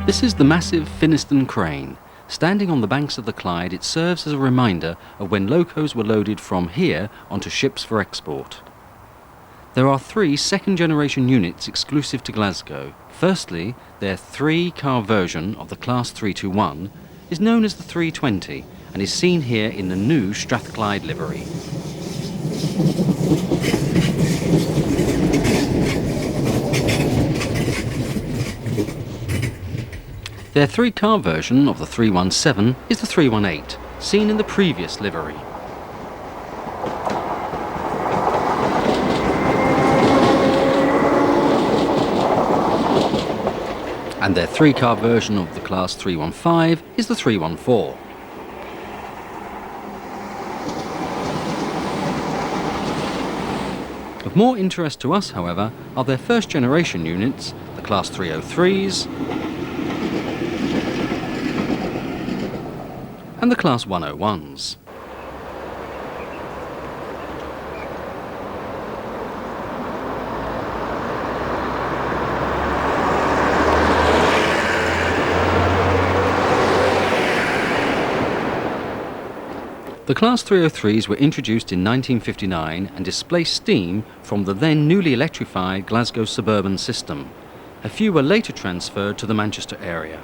This is the massive Finniston crane. Standing on the banks of the Clyde, it serves as a reminder of when locos were loaded from here onto ships for export. There are 3 second-generation units exclusive to Glasgow. Firstly, their 3-car version of the Class 321 is known as the 320 and is seen here in the new Strathclyde livery. Their 3-car version of the 317 is the 318, seen in the previous livery. And their 3-car version of the Class 315 is the 314. Of more interest to us, however, are their first-generation units, the Class 303s and the Class 101s. The Class 303s were introduced in 1959 and displaced steam from the then newly electrified Glasgow Suburban system. A few were later transferred to the Manchester area.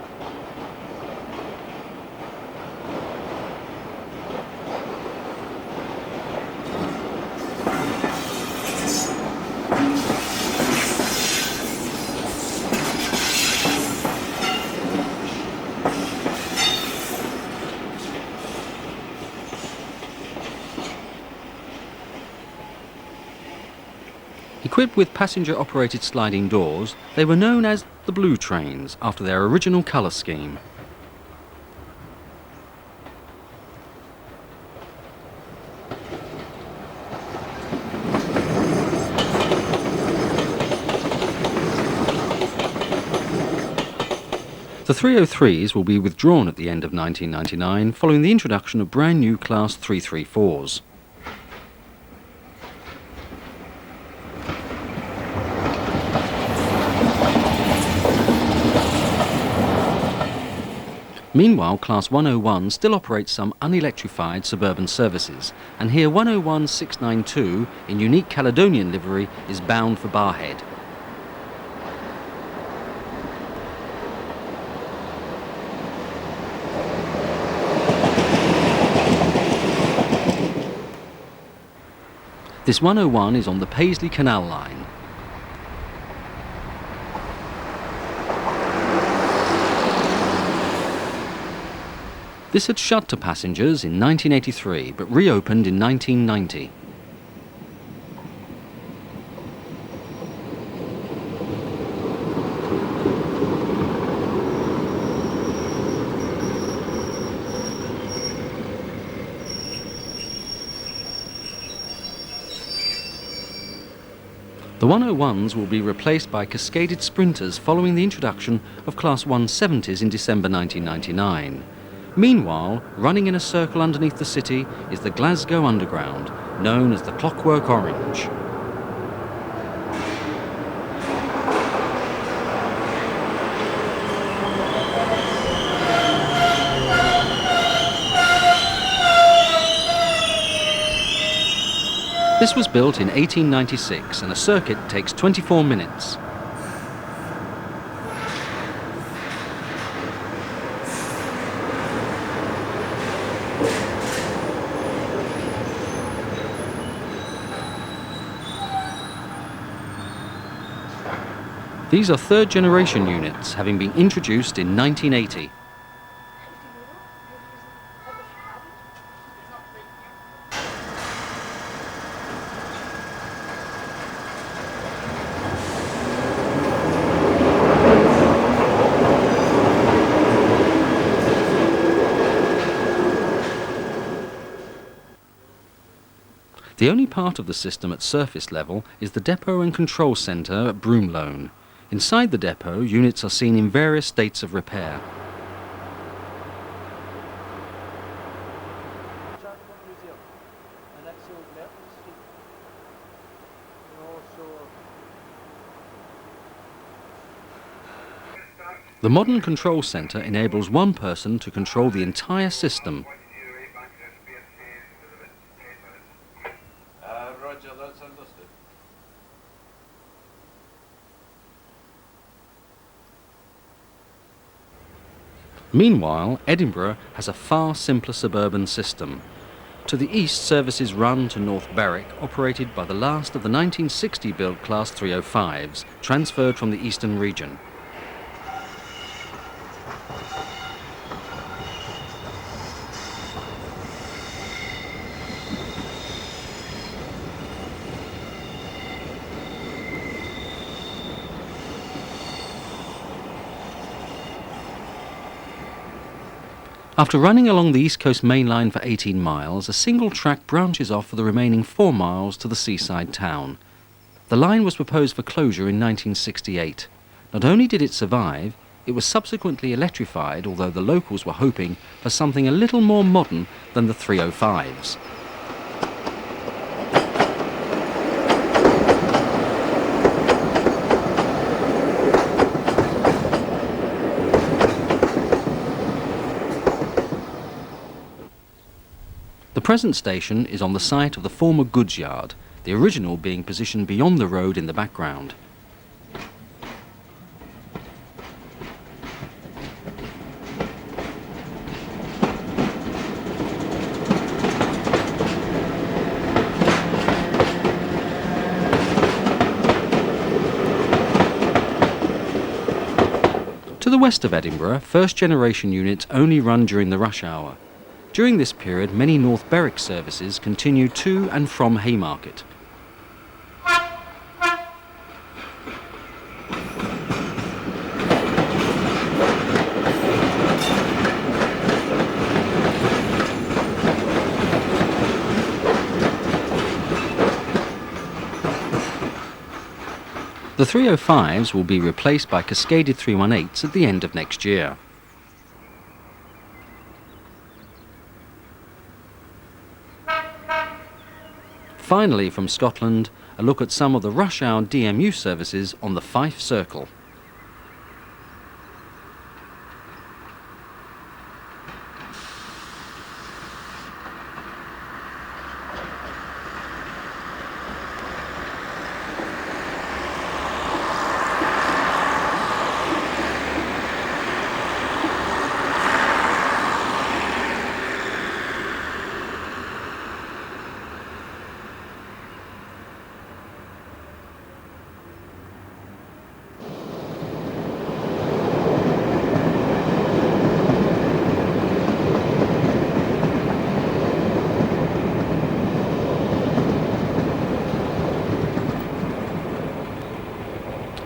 Equipped with passenger-operated sliding doors, they were known as the Blue Trains after their original colour scheme. The 303s will be withdrawn at the end of 1999 following the introduction of brand new Class 334s. Meanwhile, Class 101 still operates some unelectrified suburban services, and here 101-692 in unique Caledonian livery is bound for Barhead. This 101 is on the Paisley Canal line. This had shut to passengers in 1983, but reopened in 1990. The 101s will be replaced by cascaded sprinters following the introduction of Class 170s in December 1999. Meanwhile, running in a circle underneath the city is the Glasgow Underground, known as the Clockwork Orange. This was built in 1896 and a circuit takes 24 minutes. These are third-generation units, having been introduced in 1980. The only part of the system at surface level is the depot and control centre at Broomloan. Inside the depot, units are seen in various states of repair. The modern control centre enables one person to control the entire system. Roger, that's understood. Meanwhile, Edinburgh has a far simpler suburban system. To the east, services run to North Berwick, operated by the last of the 1960-built Class 305s, transferred from the eastern region. After running along the East Coast Main Line for 18 miles, a single track branches off for the remaining 4 miles to the seaside town. The line was proposed for closure in 1968. Not only did it survive, it was subsequently electrified, although the locals were hoping for something a little more modern than the 305s. The present station is on the site of the former goods yard, the original being positioned beyond the road in the background. To the west of Edinburgh, first-generation units only run during the rush hour. During this period, many North Berwick services continue to and from Haymarket. The 305s will be replaced by cascaded 318s at the end of next year. Finally, from Scotland, a look at some of the rush hour DMU services on the Fife Circle.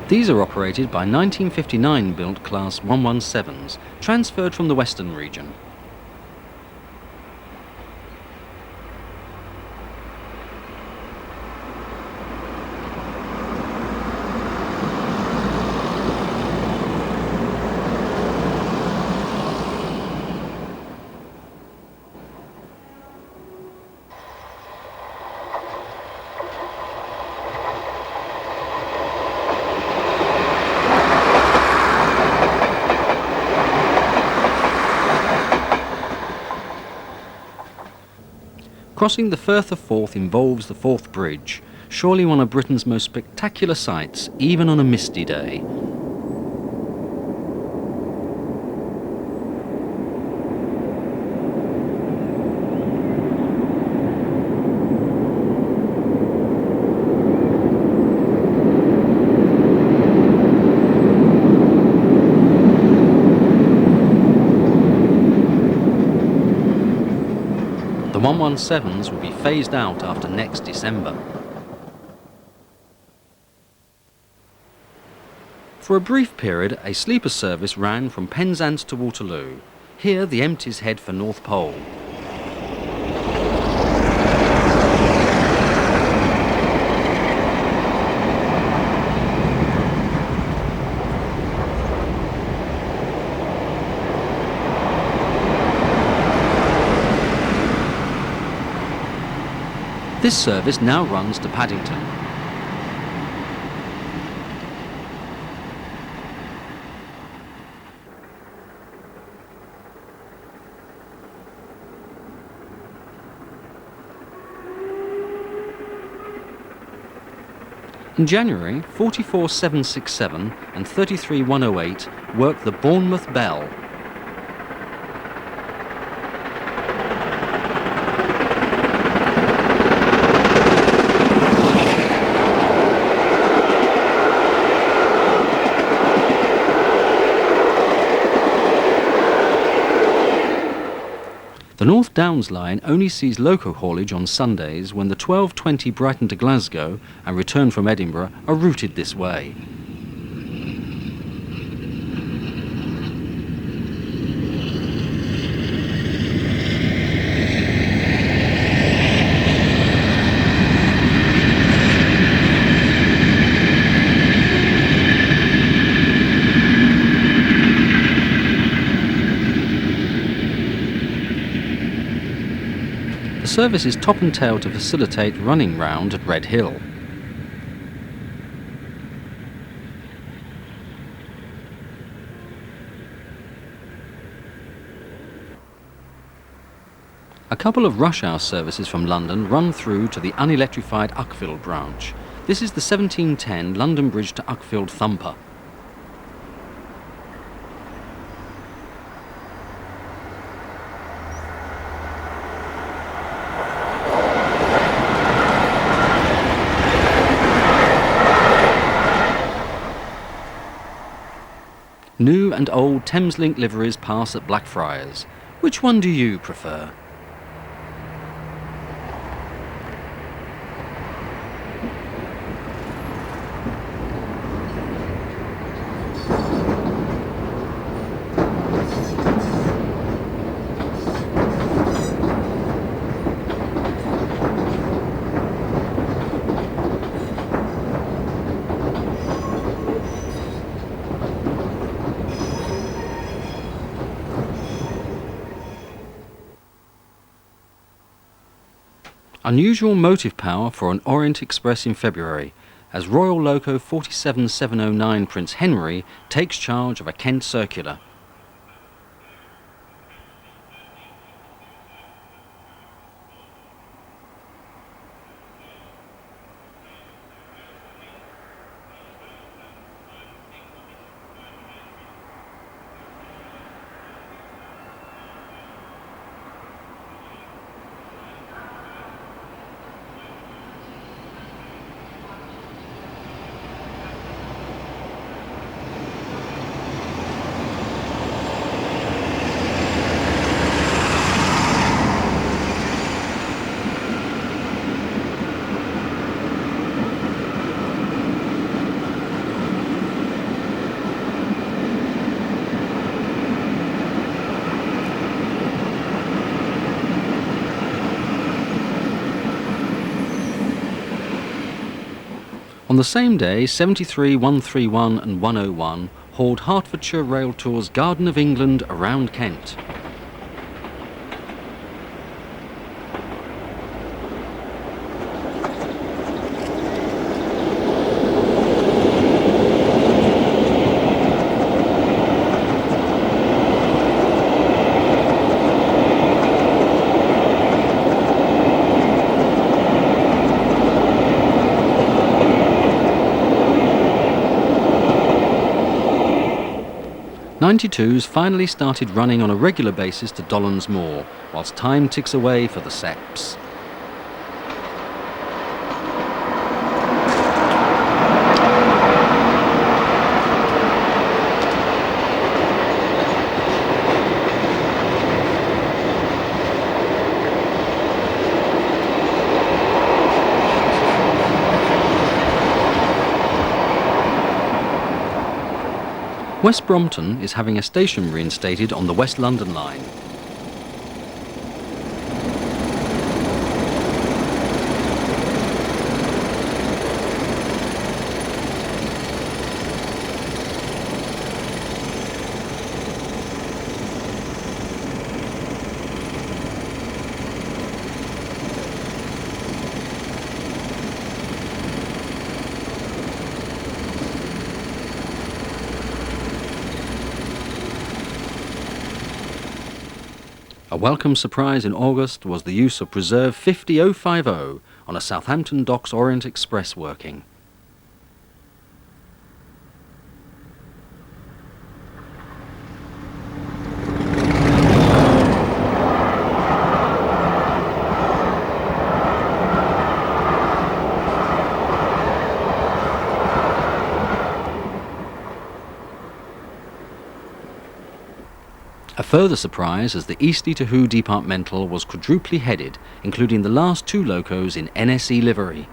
These are operated by 1959-built Class 117s, transferred from the Western region. Crossing the Firth of Forth involves the Forth Bridge, surely one of Britain's most spectacular sights, even on a misty day. The 117s will be phased out after next December. For a brief period, a sleeper service ran from Penzance to Waterloo. Here, the empties head for North Pole. This service now runs to Paddington. In January, 44767 and 33108 worked the Bournemouth Bell. The North Downs line only sees loco haulage on Sundays when the 12:20 Brighton to Glasgow and return from Edinburgh are routed this way. The service is top and tail to facilitate running round at Red Hill. A couple of rush hour services from London run through to the unelectrified Uckfield branch. This is the 1710 London Bridge to Uckfield Thumper. New and old Tramlink liveries pass at Blackfriars. Which one do you prefer? Unusual motive power for an Orient Express in February, as Royal Loco 47709 Prince Henry takes charge of a Kent circular. On the same day, 73, 131 and 101 hauled Hertfordshire Rail Tour's Garden of England around Kent. '92s finally started running on a regular basis to Dollond's Moor, whilst time ticks away for the Seps. West Brompton is having a station reinstated on the West London line. A welcome surprise in August was the use of Preserve 50050 on a Southampton Docks Orient Express working. A further surprise as the Eastleigh to Hoo departmental was quadruply headed, including the last 2 locos in NSE livery.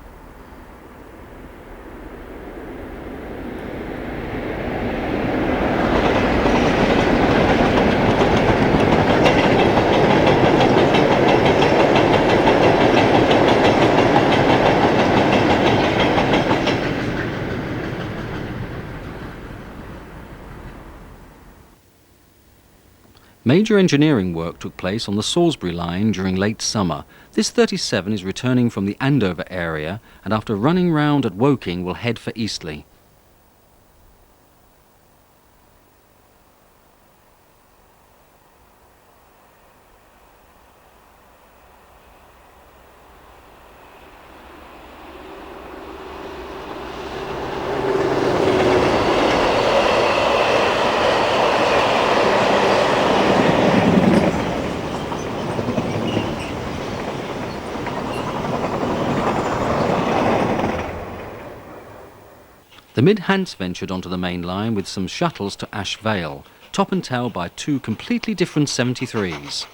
Major engineering work took place on the Salisbury line during late summer. This 37 is returning from the Andover area and after running round at Woking will head for Eastleigh. The Mid-Hants ventured onto the main line with some shuttles to Ash Vale, top and tail by 2 completely different 73s.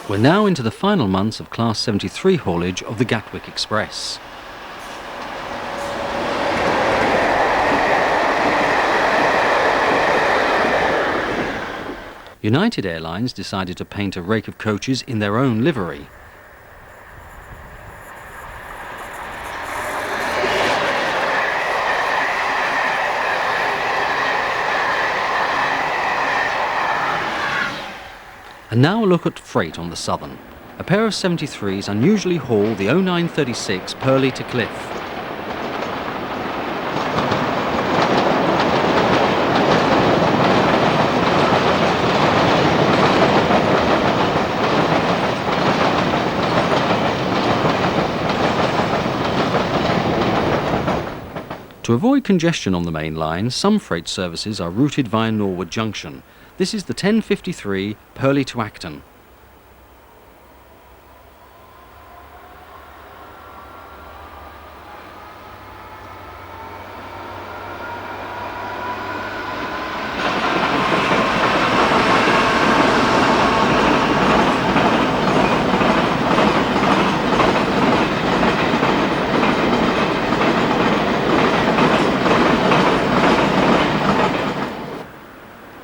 We're now into the final months of Class 73 haulage of the Gatwick Express. United Airlines decided to paint a rake of coaches in their own livery. And now a look at freight on the Southern. A pair of 73s unusually haul the 0936 Purley to Cliff. To avoid congestion on the main line, some freight services are routed via Norwood Junction. This is the 1053 Purley to Acton.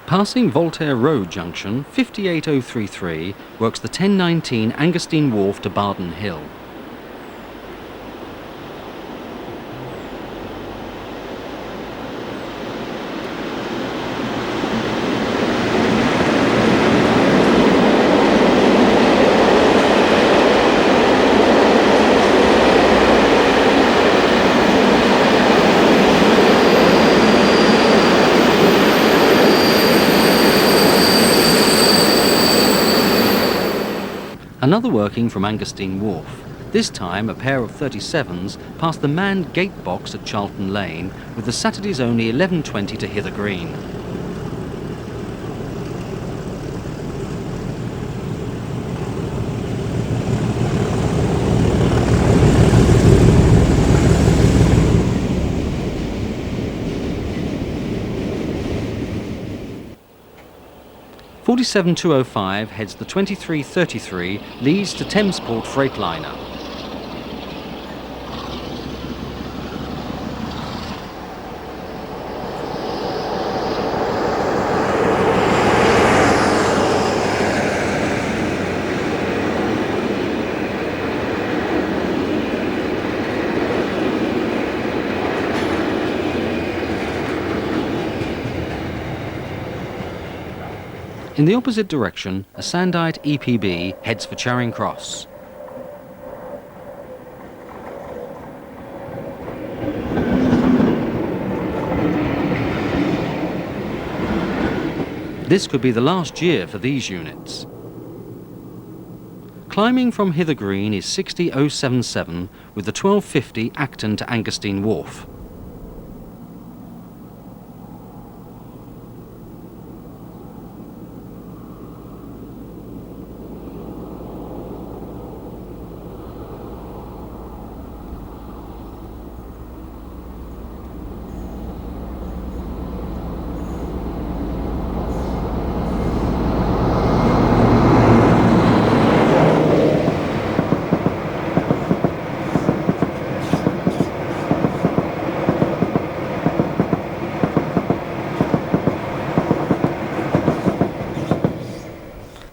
Passing Voltaire Road Junction, 58033 works the 1019 Angustine Wharf to Barden Hill. Another working from Angerstein Wharf. This time a pair of 37s past the manned gate box at Charlton Lane with the Saturdays only 11:20 to Hither Green. (47.205) heads the 2333 Leeds to Thamesport Freightliner. In the opposite direction, a Sandite EPB heads for Charing Cross. This could be the last year for these units. Climbing from Hither Green is 60.077 with the 1250 Acton to Angerstein Wharf.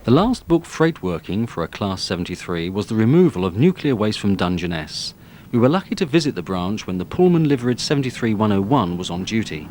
The last booked freight working for a Class 73 was the removal of nuclear waste from Dungeness. We were lucky to visit the branch when the Pullman liveried 73101 was on duty.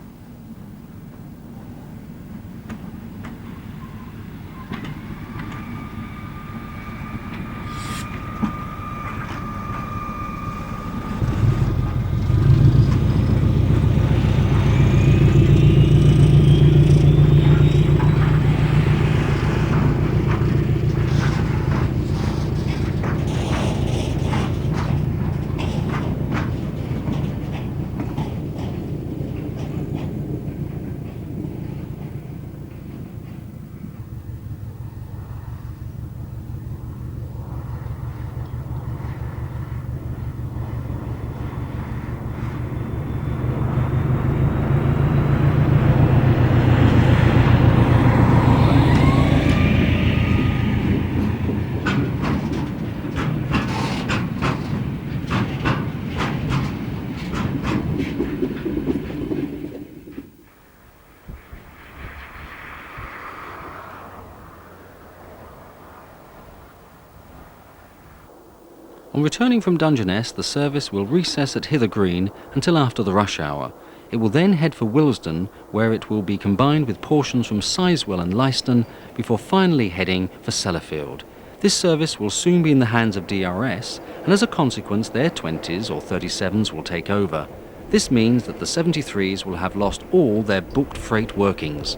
On returning from Dungeness, the service will recess at Hither Green until after the rush hour. It will then head for Willesden, where it will be combined with portions from Sizewell and Leiston before finally heading for Sellafield. This service will soon be in the hands of DRS, and as a consequence their 20s or 37s will take over. This means that the 73s will have lost all their booked freight workings.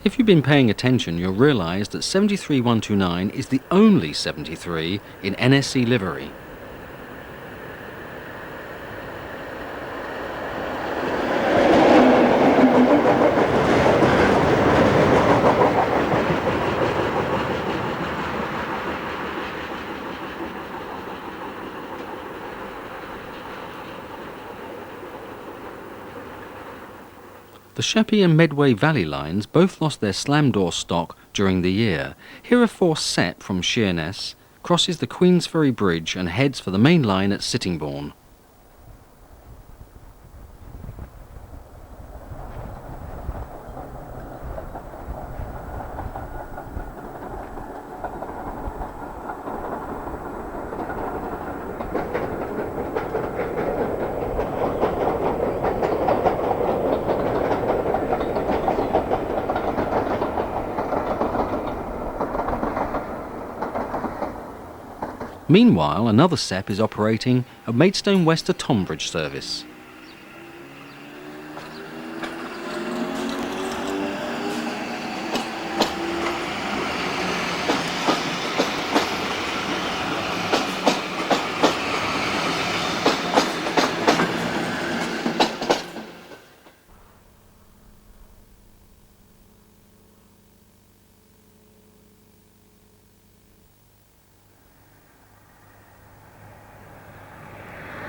If you've been paying attention, you'll realise that 73129 is the only 73 in NSC livery. The Sheppey and Medway Valley lines both lost their slam door stock during the year. Here are 4 Set from Sheerness, crosses the Queensferry Bridge and heads for the main line at Sittingbourne. Meanwhile, another SEP is operating a Maidstone West to Tonbridge service.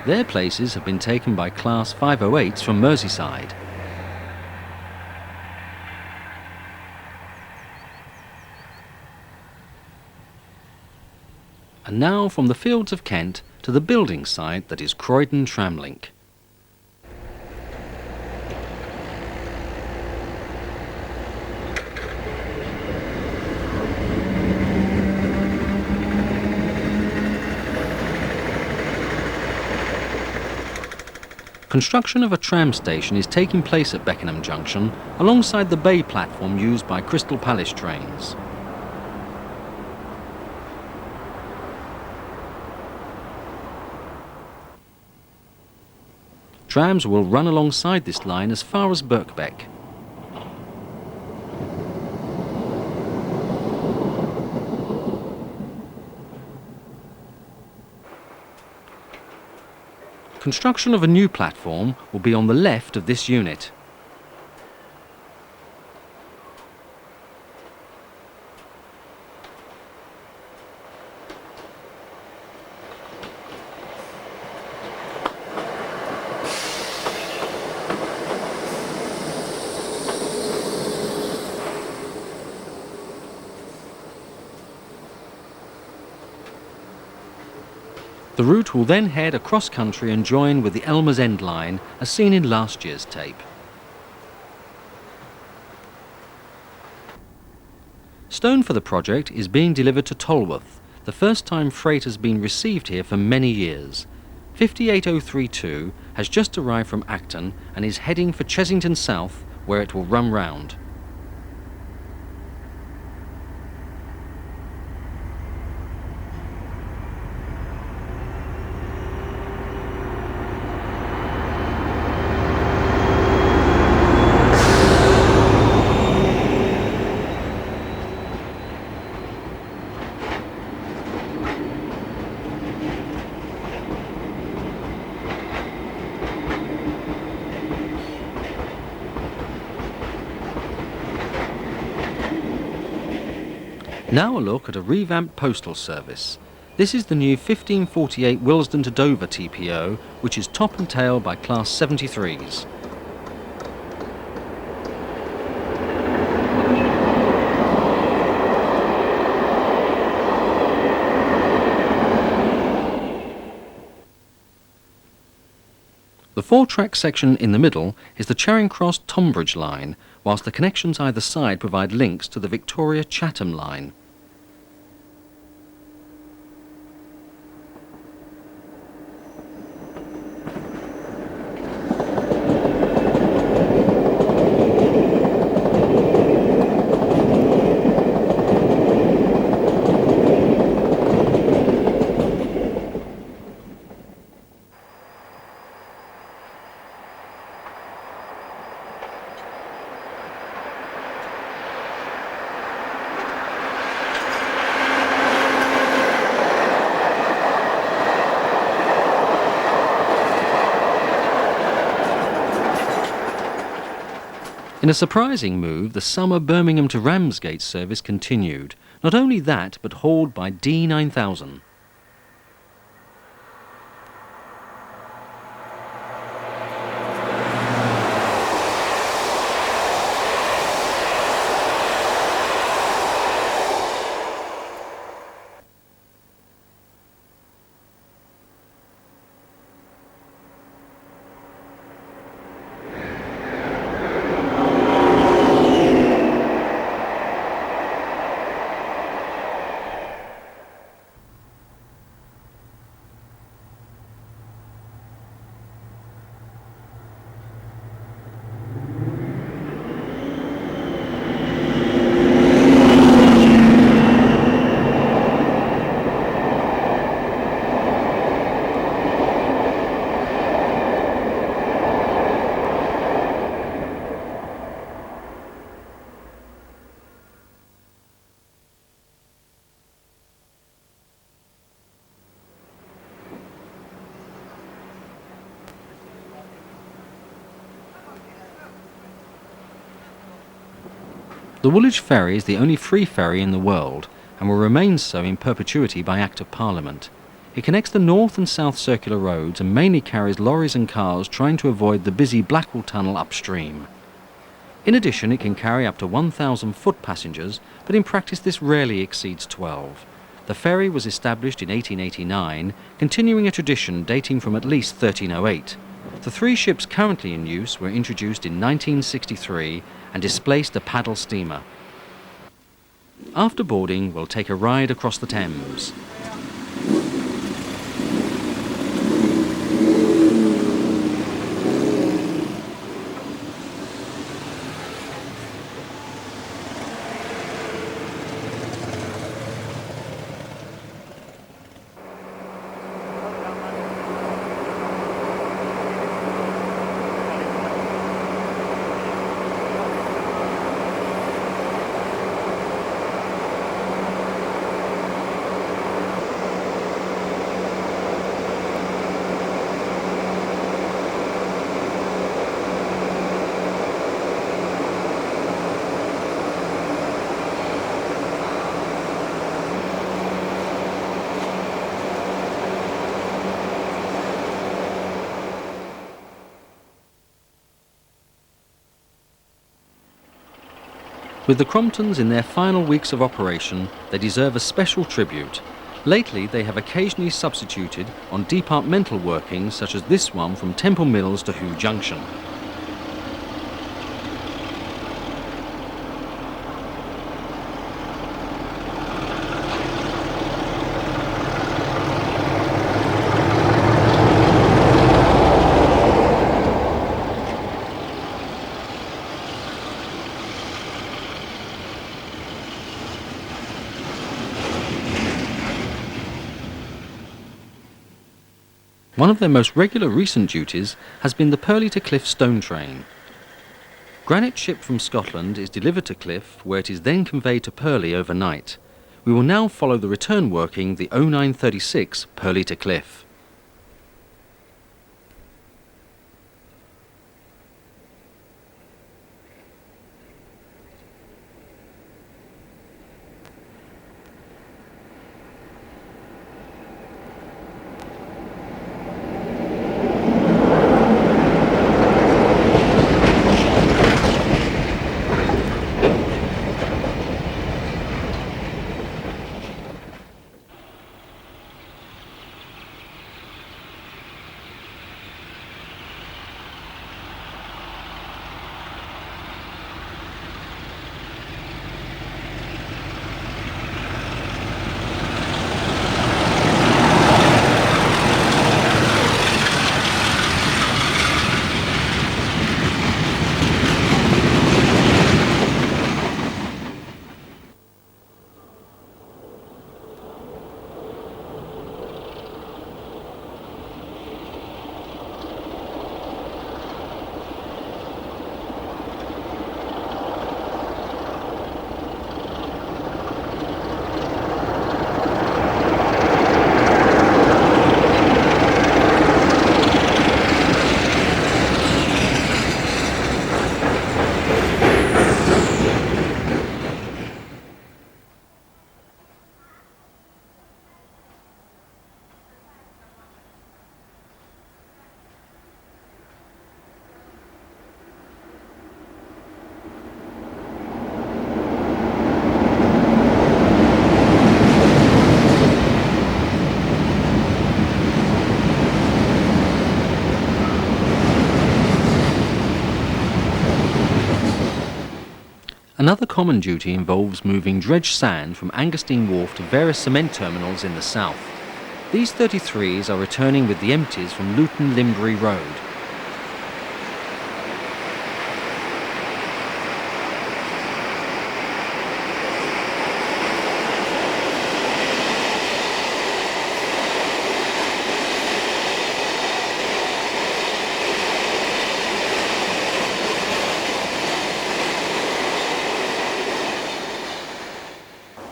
Their places have been taken by Class 508s from Merseyside. And now from the fields of Kent to the building site that is Croydon Tramlink. Construction of a tram station is taking place at Beckenham Junction alongside the bay platform used by Crystal Palace trains. Trams will run alongside this line as far as Birkbeck. Construction of a new platform will be on the left of this unit. The route will then head across country and join with the Elmer's End line as seen in last year's tape. Stone for the project is being delivered to Tolworth, the first time freight has been received here for many years. 58032 has just arrived from Acton and is heading for Chesington South, where it will run round. Now a look at a revamped postal service. This is the new 1548 Willesden to Dover TPO, which is top and tail by Class 73s. The four-track section in the middle is the Charing Cross-Tonbridge line, whilst the connections either side provide links to the Victoria-Chatham line. In a surprising move, the summer Birmingham to Ramsgate service continued. Not only that, but hauled by D9000. The Woolwich Ferry is the only free ferry in the world and will remain so in perpetuity by Act of Parliament. It connects the north and south circular roads and mainly carries lorries and cars trying to avoid the busy Blackwall Tunnel upstream. In addition, it can carry up to 1,000 foot passengers, but in practice this rarely exceeds 12. The ferry was established in 1889, continuing a tradition dating from at least 1308. The 3 ships currently in use were introduced in 1963 and displaced a paddle steamer. After boarding, we'll take a ride across the Thames. With the Cromptons in their final weeks of operation, they deserve a special tribute. Lately, they have occasionally substituted on departmental workings such as this one from Temple Mills to Hoo Junction. One of their most regular recent duties has been the Purley to Cliff stone train. Granite shipped from Scotland is delivered to Cliff, where it is then conveyed to Purley overnight. We will now follow the return working, the 0936 Purley to Cliff. Another common duty involves moving dredged sand from Angerstein Wharf to various cement terminals in the south. These 33s are returning with the empties from Luton Limbury Road.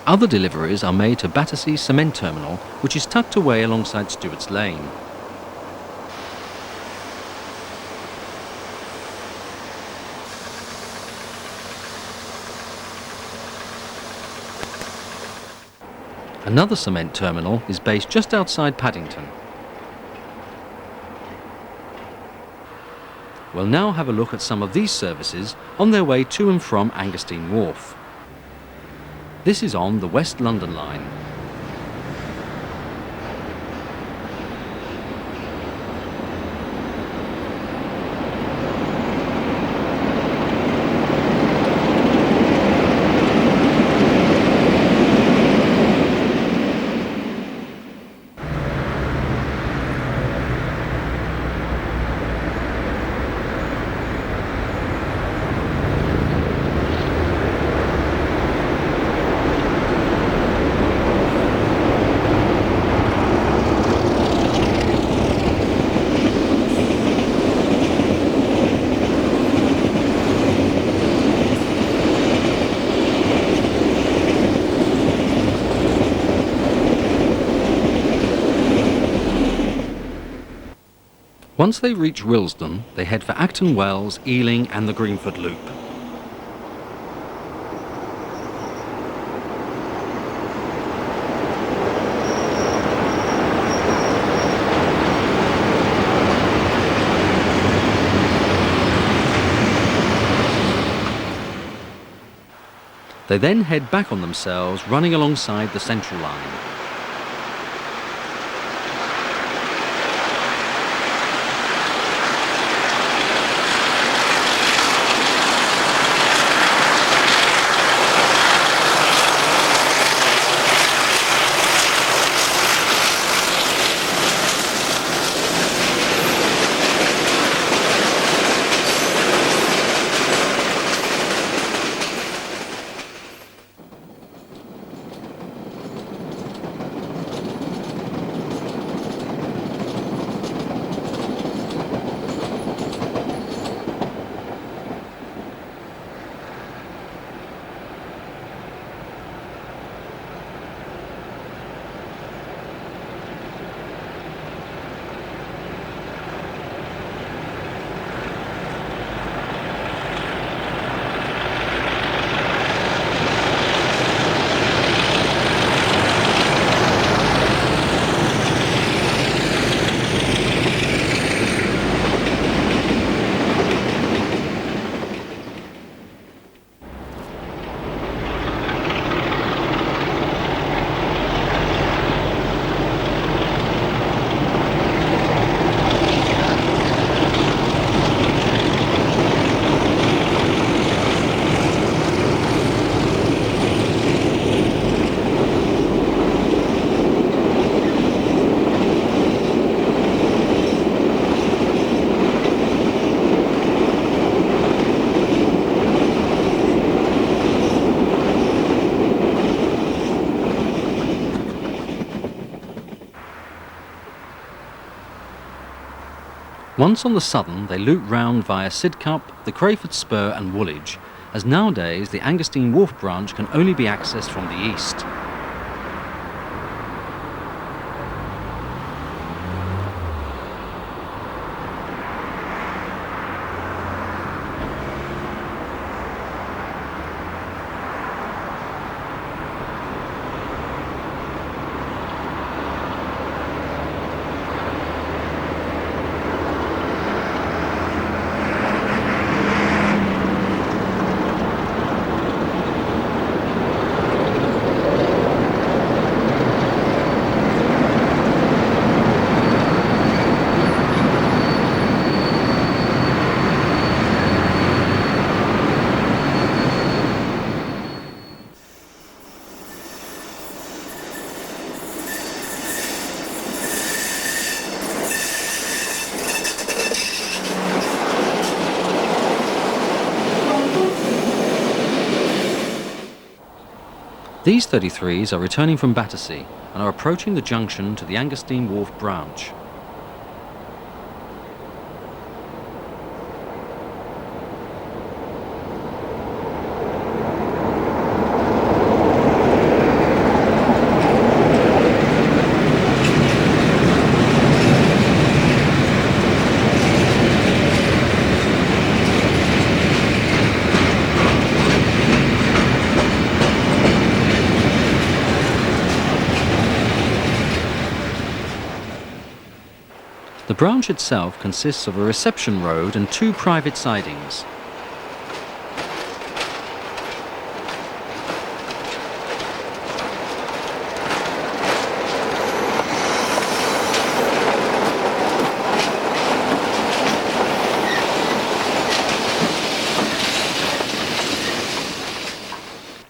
Other deliveries are made to Battersea Cement Terminal, which is tucked away alongside Stewart's Lane. Another cement terminal is based just outside Paddington. We'll now have a look at some of these services on their way to and from Angerstein Wharf. This is on the West London line. Once they reach Willesden, they head for Acton Wells, Ealing and the Greenford Loop. They then head back on themselves, running alongside the Central line. Once on the Southern, they loop round via Sidcup, the Crayford Spur and Woolwich, as nowadays the Angerstein Wharf branch can only be accessed from the east. These 33s are returning from Battersea and are approaching the junction to the Angerstein Wharf branch. The branch itself consists of a reception road and 2 private sidings.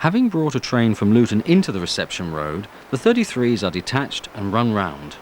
Having brought a train from Luton into the reception road, the 33s are detached and run round.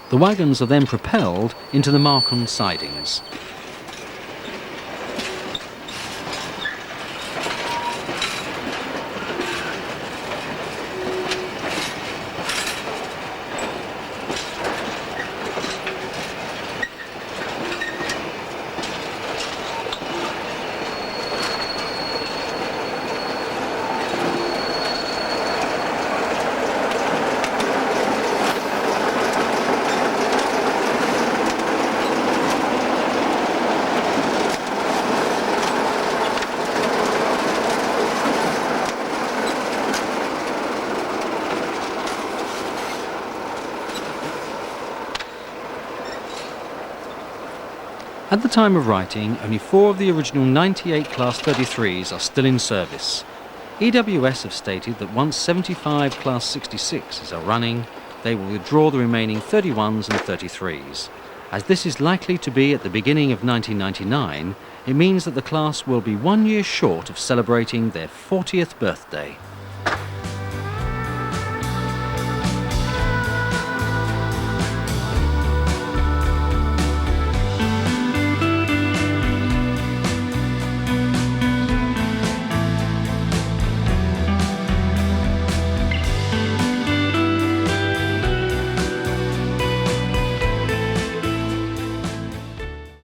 The wagons are then propelled into the Markham sidings. At the time of writing, only 4 of the original 98 Class 33s are still in service. EWS have stated that once 75 Class 66s are running, they will withdraw the remaining 31s and 33s. As this is likely to be at the beginning of 1999, it means that the class will be 1 year short of celebrating their 40th birthday.